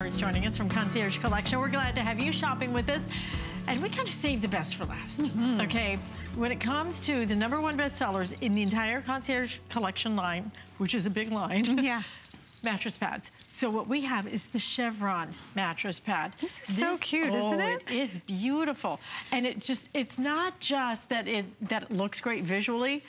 is joining us from Concierge Collection. We're glad to have you shopping with us. And we kind of save the best for last, okay? When it comes to the #1 bestsellers in the entire Concierge Collection line, which is a big line, mattress pads. So what we have is the Chevron mattress pad. This is so cute, isn't it? It is beautiful. And it's not just that it looks great visually.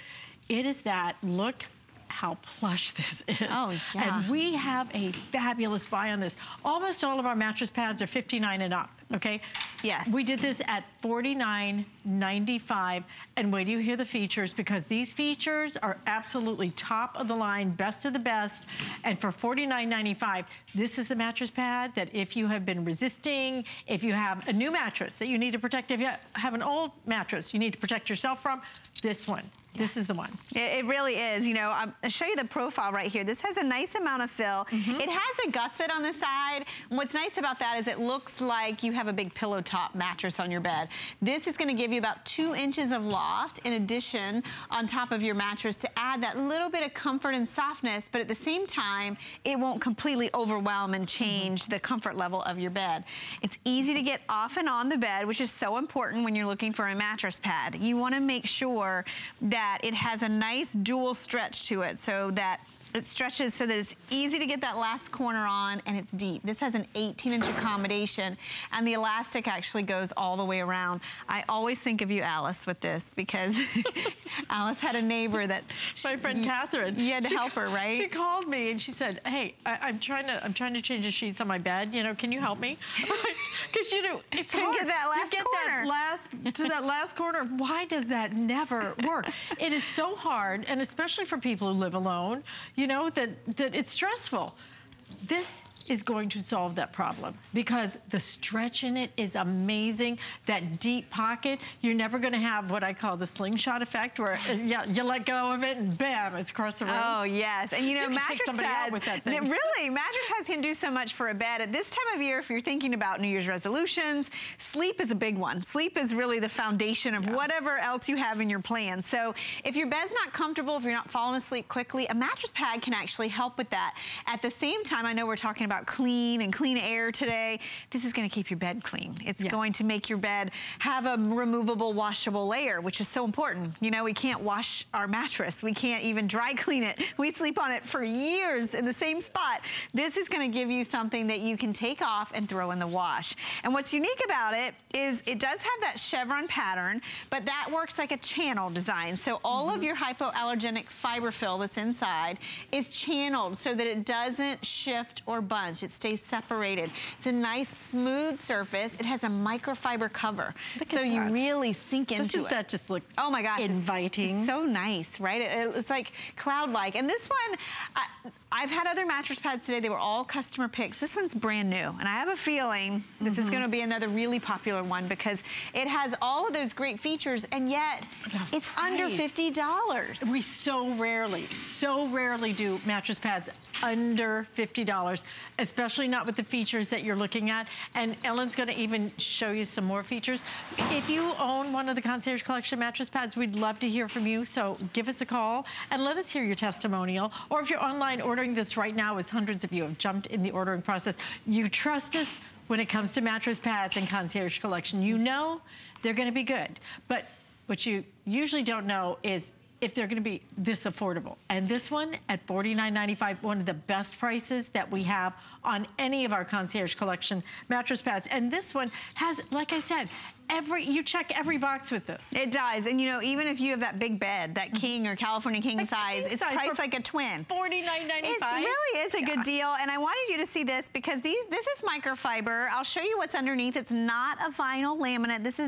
It is that, look how plush this is. Oh, yeah. And we have a fabulous buy on this. Almost all of our mattress pads are $59 and up, okay? Yes. We did this at $49.95, and wait till you hear the features, because these features are absolutely top of the line, best of the best. And for $49.95, this is the mattress pad that if you have been resisting, if you have a new mattress that you need to protect, if you have an old mattress you need to protect yourself from, this one. This is the one. It really is. You know, I'll show you the profile right here. This has a nice amount of fill. It has a gusset on the side. And what's nice about that is it looks like you have a big pillow top mattress on your bed. This is going to give you about 2 inches of loft in addition on top of your mattress to add that little bit of comfort and softness, but at the same time, it won't completely overwhelm and change the comfort level of your bed. It's easy to get off and on the bed, which is so important when you're looking for a mattress pad. You want to make sure that it has a nice dual stretch to it, so that it stretches so that it's easy to get that last corner on, and it's deep. This has an 18-inch accommodation, and the elastic actually goes all the way around. I always think of you, Alice, with this, because Alice had a neighbor that... My friend Catherine. You had to help her, right? She called me and she said, hey, I'm trying to change the sheets on my bed. You know, can you help me? Because, you know, it's hard. Get that last corner. That last corner. Why does that never work? It is so hard, and especially for people who live alone, you know, that it's stressful. This is going to solve that problem, because the stretch in it is amazing. That deep pocket, you're never going to have what I call the slingshot effect, where you let go of it and bam, it's across the room. Oh yes, and you know, mattress pads, with that thing. Really, mattress pads can do so much for a bed. At this time of year, if you're thinking about New Year's resolutions, sleep is a big one. Sleep is really the foundation of whatever else you have in your plan. So if your bed's not comfortable, if you're not falling asleep quickly, a mattress pad can actually help with that. At the same time, I know we're talking about clean and clean air today. This is going to keep your bed clean. It's going to make your bed have a removable, washable layer, which is so important. You know, we can't wash our mattress. We can't even dry clean it. We sleep on it for years in the same spot. This is going to give you something that you can take off and throw in the wash. And what's unique about it is it does have that chevron pattern, but that works like a channel design. So all of your hypoallergenic fiber fill that's inside is channeled so that it doesn't shift or bunch. It stays separated. It's a nice smooth surface. It has a microfiber cover, so you really sink into it. Doesn't that just look, oh my gosh, inviting? It's so nice, right? It's like cloud-like. And this one, I've had other mattress pads today. They were all customer picks. This one's brand new, and I have a feeling this is going to be another really popular one, because it has all of those great features, and yet it's under $50. We so rarely do mattress pads under $50, especially not with the features that you're looking at. And Ellen's going to even show you some more features. If you own one of the Concierge Collection mattress pads, we'd love to hear from you. So give us a call and let us hear your testimonial. Or if you're online ordering this right now, as hundreds of you have jumped in the ordering process, you trust us when it comes to mattress pads and Concierge Collection. You know they're going to be good. But what you usually don't know is if they're going to be this affordable. And this one at $49.95, one of the best prices that we have on any of our Concierge Collection mattress pads. And this one has, like I said, you check every box with this. It does. And you know, even if you have that big bed, that king or California king size, it's priced like a twin. $49.95. It really is a good deal. And I wanted you to see this, because this is microfiber. I'll show you what's underneath. It's not a vinyl laminate. This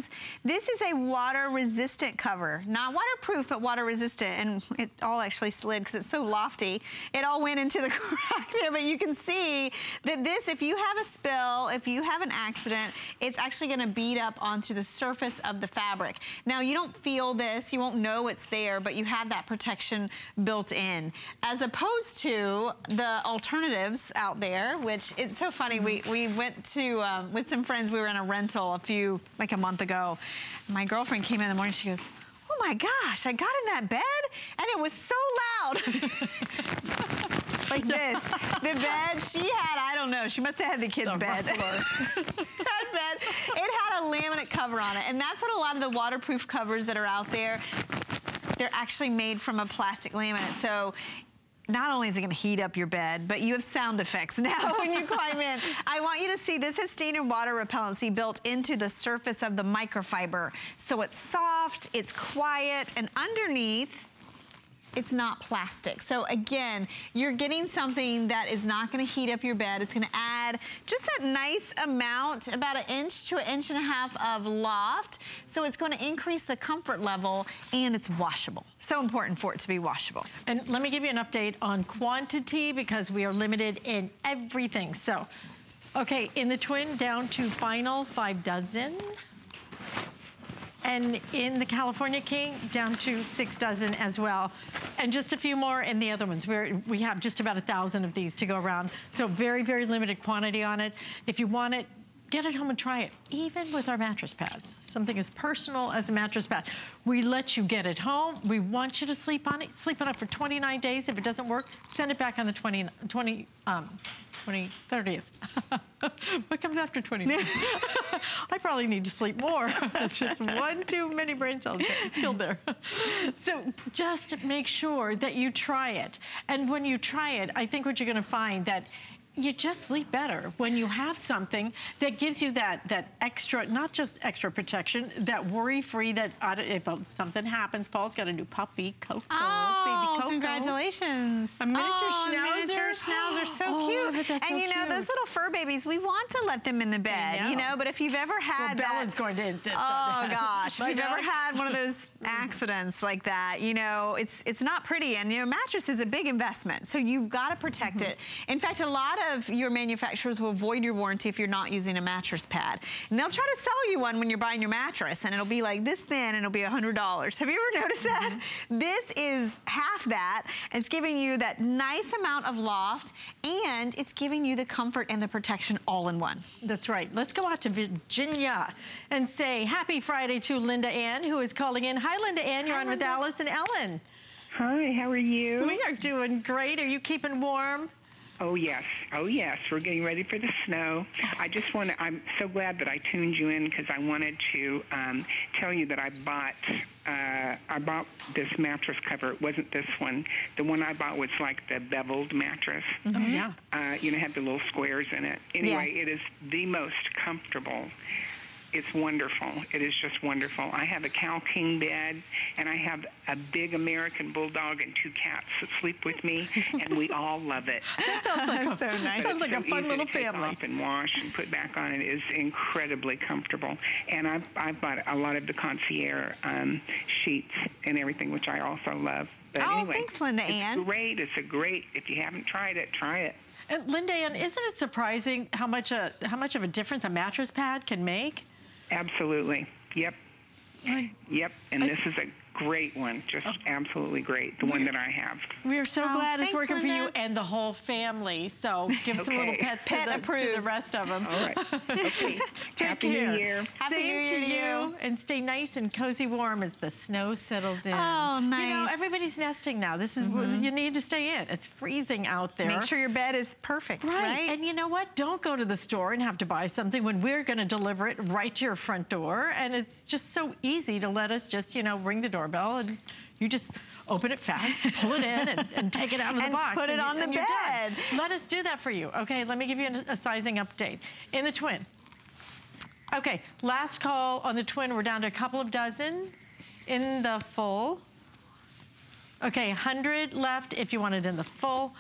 is a water resistant cover. Not waterproof, but water resistant. And it all actually slid because it's so lofty. It all went into the crack there, but you can see that this, if you have a spill, if you have an accident, it's actually going to bead up onto the surface of the fabric. Now, you don't feel this, you won't know it's there, but you have that protection built in. As opposed to the alternatives out there, which it's so funny, we went to, with some friends, we were in a rental like a month ago. My girlfriend came in the morning, she goes, oh my gosh, I got in that bed and it was so loud. like this. The bed she had, I don't know, she must have had the kids' bed. That bed, it had a laminate cover on it, and that's what a lot of the waterproof covers that are out there, they're actually made from a plastic laminate. So not only is it gonna heat up your bed, but you have sound effects now when you climb in. I want you to see this has stain and water repellency built into the surface of the microfiber. So it's soft, it's quiet, and underneath, it's not plastic. So again, you're getting something that is not gonna heat up your bed. It's gonna add just that nice amount, about 1 inch to 1.5 inches of loft. So it's gonna increase the comfort level, and it's washable. So important for it to be washable. And let me give you an update on quantity, because we are limited in everything. So, okay, in the twin, down to final 5 dozen. And in the California King, down to 6 dozen as well. And just a few more in the other ones. We have just about 1,000 of these to go around. So very, very limited quantity on it. If you want it, get it home and try it, even with our mattress pads. Something as personal as a mattress pad. We let you get it home. We want you to sleep on it. Sleep on it for 29 days. If it doesn't work, send it back on the 30th. What comes after 20? I probably need to sleep more. That's just one too many brain cells getting killed there. So just make sure that you try it. And when you try it, I think what you're gonna find that you just sleep better when you have something that gives you that extra, not just extra protection, that worry-free, that if something happens, Paul's got a new puppy, Coco, baby Coco. Congratulations. A miniature schnauzer. Miniature schnauzer, so cute. And so you know, cute. Those little fur babies, we want to let them in the bed, you know, but if you've ever had Bella's going to insist on that. Oh gosh, if you've ever had one of those accidents like that, you know, it's not pretty, and your mattress is a big investment, so you've got to protect it. In fact, a lot of your manufacturers will void your warranty if you're not using a mattress pad. And they'll try to sell you one when you're buying your mattress, and it'll be like this thin, and it'll be $100. Have you ever noticed that? This is half that. It's giving you that nice amount of loft, and it's giving you the comfort and the protection all in one. That's right. Let's go out to Virginia and say happy Friday to Linda Ann, who is calling in. Hi, Linda Ann. You're on with Alice and Ellen. Hi, how are you? We are doing great. Are you keeping warm? Oh, yes. Oh, yes. We're getting ready for the snow. I'm so glad that I tuned you in, because I wanted to tell you that I bought this mattress cover. It wasn't this one. The one I bought was like the beveled mattress. Mm-hmm. Yeah. You know, had the little squares in it. Anyway, It is the most comfortable. It's wonderful. It is just wonderful. I have a Cal King bed, and I have a big American bulldog and 2 cats that sleep with me, and we all love it. That sounds like so nice. Sounds like a fun little to take family. off and wash and put back on. It is incredibly comfortable. And I've bought a lot of the Concierge sheets and everything, which I also love. But anyway, thanks, Linda Ann. Great. It's a great. If you haven't tried it, try it. And Linda Ann, isn't it surprising how much of a difference a mattress pad can make? Absolutely. Yep. Yep. And this is a great one. Just absolutely great. The one that I have. We're so glad it's thanks, working Linda. for you and the whole family. So give some little pets to the rest of them. All right. Okay. Take Happy care. New Year. Happy New Year Same to you. And stay nice and cozy warm as the snow settles in. Oh, nice. You know, everybody's nesting now. This is you need to stay in. It's freezing out there. Make sure your bed is perfect, right? And you know what? Don't go to the store and have to buy something when we're going to deliver it right to your front door. And it's just so easy to let us just, you know, ring the doorbell, and you just open it fast, pull it in, and take it out of the box. And put it on the bed. Let us do that for you. Okay, let me give you a sizing update. In the twin. Okay, last call on the twin. We're down to a couple of dozen. In the full. Okay, 100 left if you want it in the full.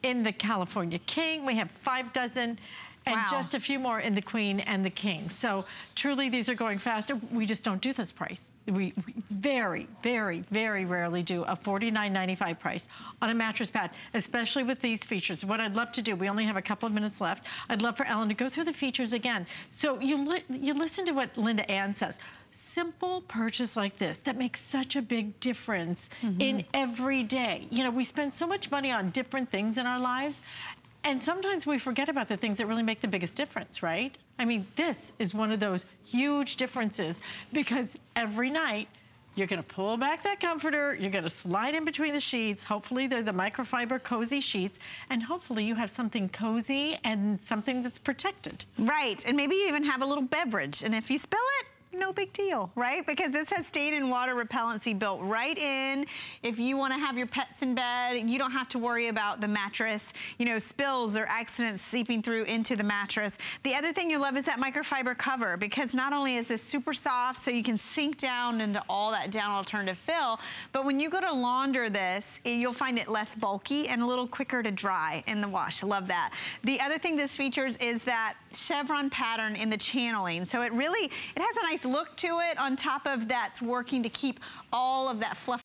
In the California King, we have 5 dozen. And just a few more in the Queen and the King. So truly, these are going fast. We just don't do this price. We very, very, very rarely do a $49.95 price on a mattress pad, especially with these features. What I'd love to do, we only have a couple of minutes left. I'd love for Ellen to go through the features again. So you listen to what Linda Ann says. Simple purchase like this that makes such a big difference in every day. You know, we spend so much money on different things in our lives, and sometimes we forget about the things that really make the biggest difference, right? I mean, this is one of those huge differences, because every night You're gonna pull back that comforter, you're gonna slide in between the sheets. Hopefully they're the microfiber cozy sheets, and hopefully you have something cozy and something that's protected. Right, and maybe you even have a little beverage, and if you spill it, no big deal, right? Because this has stain and water repellency built right in. If you want to have your pets in bed, you don't have to worry about the mattress, you know, spills or accidents seeping through into the mattress. The other thing you love is that microfiber cover, because not only is this super soft so you can sink down into all that down alternative fill, but when you go to launder this, you'll find it less bulky and a little quicker to dry in the wash. I love that. The other thing this features is that chevron pattern in the channeling. So it has a nice look to it on top of that's working to keep all of that fluff